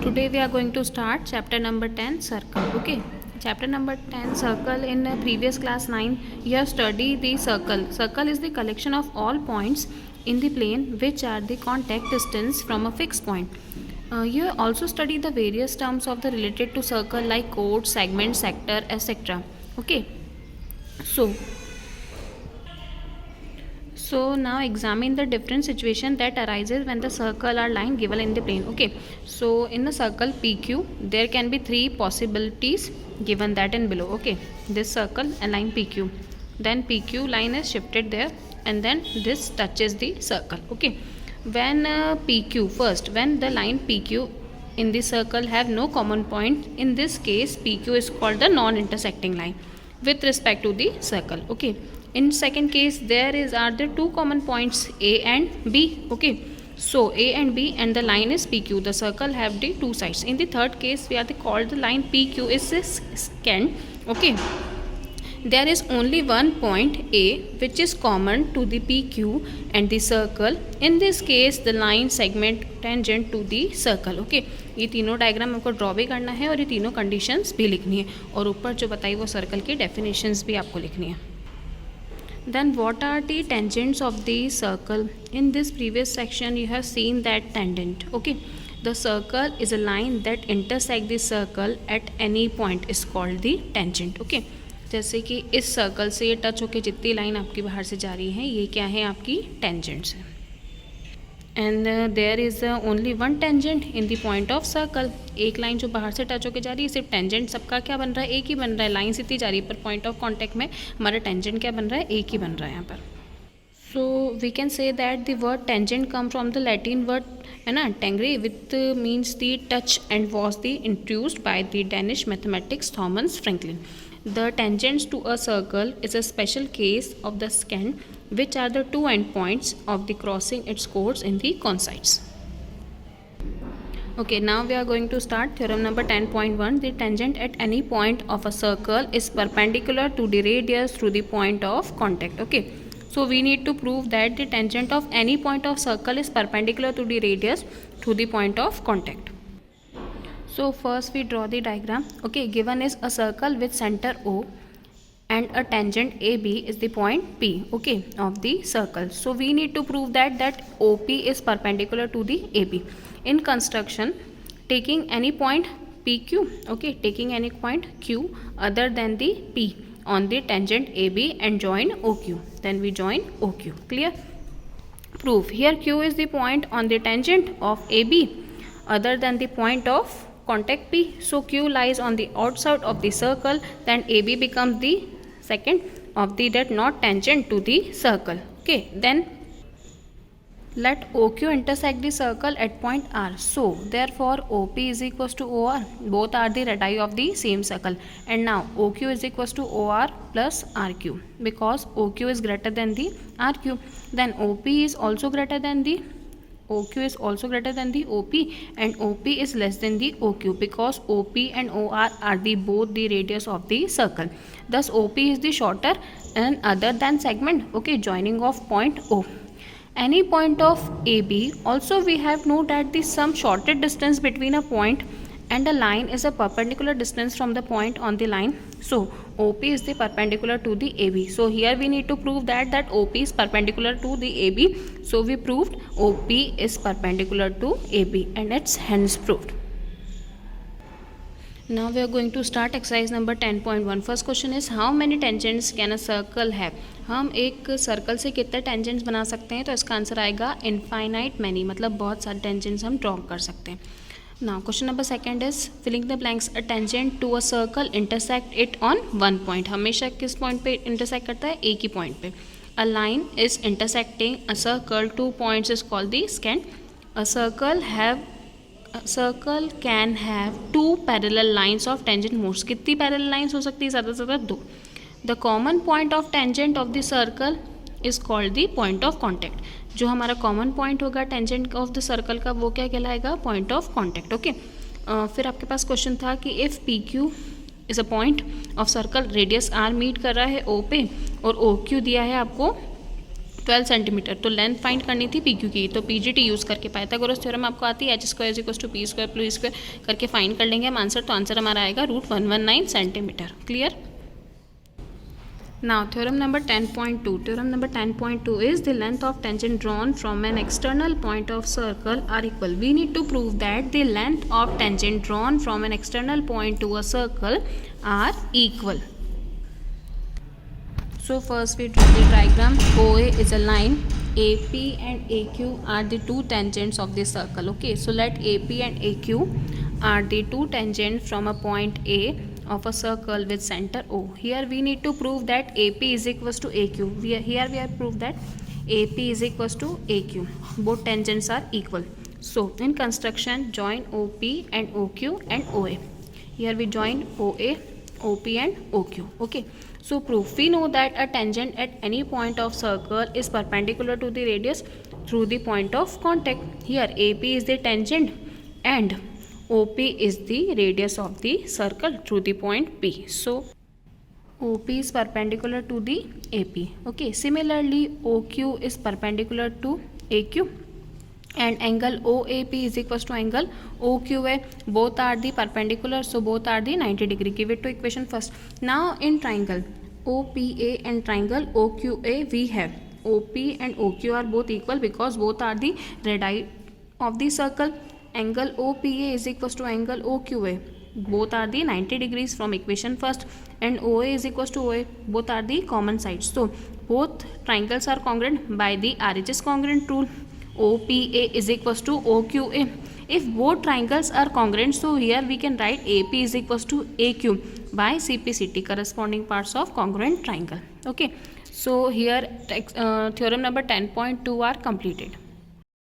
Today we are going to start chapter number 10, circle. Okay, chapter number 10, circle. In previous class 9 you have studied the circle. Circle is the collection of all points in the plane which are the contact distance from a fixed point. You also study the various terms of the related to circle like chord, segment, sector, etc. Okay, so now examine the different situation that arises when the circle or line given in the plane. Okay, so in the circle PQ there can be three possibilities given that in below. Okay, this circle and line PQ, then PQ line is shifted there and then this touches the circle. Okay, when PQ first, when the line PQ in the circle have no common point, in this case PQ is called the non-intersecting line with respect to the circle. Okay, in second case are there two common points A and B. Okay, so A and B and the line is PQ, the circle have the two sides. In the third case we are called the line PQ is scanned. Okay, there is only one point A which is common to the PQ and the circle. In this case the line segment tangent to the circle. Okay, ये तीनों diagram आपको draw भी करना है और ये तीनों conditions भी लिखनी है और ऊपर जो बताई वो सर्कल की डेफिनेशंस भी आपको लिखनी है. Then what are the tangents of the circle? In this previous section you have seen that tangent. Okay, the circle is a line that intersect the circle at any point is called the tangent. Okay, जैसे कि इस circle से ये touch होकर जितनी line आपकी बाहर से जा रही है ये क्या है, आपकी टेंजेंट्स है. And there is only one tangent in the point of circle. एक लाइन जो बाहर से टच होकर जा रही है सिर्फ टेंजेंट सबका क्या बन रहा है, एक ही बन रहा है. लाइन इतनी जा रही है पर पॉइंट ऑफ कॉन्टैक्ट में हमारा टेंजेंट क्या बन रहा है, एक ही बन रहा है यहाँ पर. So we can say that the word tangent come from the Latin word है ना tangere with means the touch and was the introduced by the Danish mathematics Thomas Franklin. The tangents to a circle is a special case of the scan, which are the two endpoints of the crossing its chords in the coincides. Okay, now we are going to start theorem number 10.1. The tangent at any point of a circle is perpendicular to the radius through the point of contact. Okay, so we need to prove that the tangent of any point of circle is perpendicular to the radius through the point of contact. So first we draw the diagram. Okay, given is a circle with center O and a tangent AB is the point P, okay, of the circle. So we need to prove that OP is perpendicular to the AB. In construction, taking any point PQ, okay, taking any point Q other than the P on the tangent AB and join OQ. Then we join OQ. Clear? Proof. Here Q is the point on the tangent of AB other than the point of contact P. So Q lies on the outside of the circle, then AB becomes the second of the that not tangent to the circle. Okay, then let OQ intersect the circle at point R. So therefore OP is equals to OR. Both are the radii of the same circle. And now OQ is equals to OR plus RQ because OQ is greater than the RQ. Then OP is also greater than the OQ is also greater than the OP and OP is less than the OQ because OP and OR are the both the radius of the circle. Thus OP is the shorter and other than segment. Okay, joining of point O. Any point of AB also we have know that the some shortest distance between a point and a line is a perpendicular distance from the point on the line. So OP is the perpendicular to the AB. So here we need to prove that OP is perpendicular to the AB. So we proved OP is perpendicular to AB and it's hence proved. Now we are going to start exercise number 10.1. First question is how many tangents can a circle have? हम एक circle से कितने tangents बना सकते हैं, तो इसका answer आएगा इनफाइनाइट मैनी, मतलब बहुत सारे टेंजेंट्स हम ड्रॉ कर सकते हैं. Now question number second is filling the blanks. A tangent to a circle intersect it on one point. हमेशा किस पॉइंट पे इंटरसेक्ट करता है, एक ही पॉइंट पे. A line is intersecting a circle 2 points is called the scan. A circle can have two parallel lines of tangent modes. कितनी parallel lines हो सकती है, ज़्यादा से ज़्यादा दो. The common point of tangent of the circle is called the point of contact. जो हमारा कॉमन पॉइंट होगा टेंजेंट ऑफ द सर्कल का वो क्या कहलाएगा, पॉइंट ऑफ कॉन्टैक्ट. ओके, फिर आपके पास क्वेश्चन था कि if P Q is a point of circle radius R meet कर रहा है ओ पे और ओ क्यू दिया है आपको 12 सेंटीमीटर, तो लेंथ फाइंड करनी थी PQ की, तो PGT यूज़ करके पाइथागोरस थ्योरम आपको आती है, h² = p² + e² करके फाइंड कर लेंगे हम आंसर, तो आंसर हमारा आएगा √119 centimetre. Clear. Now theorem number 10.2. Theorem number 10.2 is the length of tangent drawn from an external point of circle are equal. We need to prove that the length of tangent drawn from an external point to a circle are equal. So first we draw the diagram. OA is a line. AP and AQ are the two tangents of the circle. Okay, so let AP and AQ are the two tangents from a point A of a circle with center O. Here we need to prove that AP is equals to AQ. Here we have proved that AP is equals to AQ. Both tangents are equal. So in construction, join OP and OQ and OA. Here we join OA, OP and OQ. Okay. So proof. We know that a tangent at any point of circle is perpendicular to the radius through the point of contact. Here AP is the tangent and OP is the radius of the circle through the point P. So OP is perpendicular to the AP. Okay. Similarly, OQ is perpendicular to AQ and angle OAP is equals to angle OQA. Both are the perpendicular, so both are the 90 degree. Give it to equation first. Now in triangle OPA and triangle OQA, we have OP and OQ are both equal because both are the radii of the circle. Angle OPA is equals to angle OQA. Both are the 90 degrees from equation first, and OA is equals to OA. Both are the common sides. So both triangles are congruent by the RHS congruent rule. OPA is equals to OQA. If both triangles are congruent, so here we can write AP is equals to AQ by CPCT, corresponding parts of congruent triangle. Okay. So here theorem number 10.2 are completed.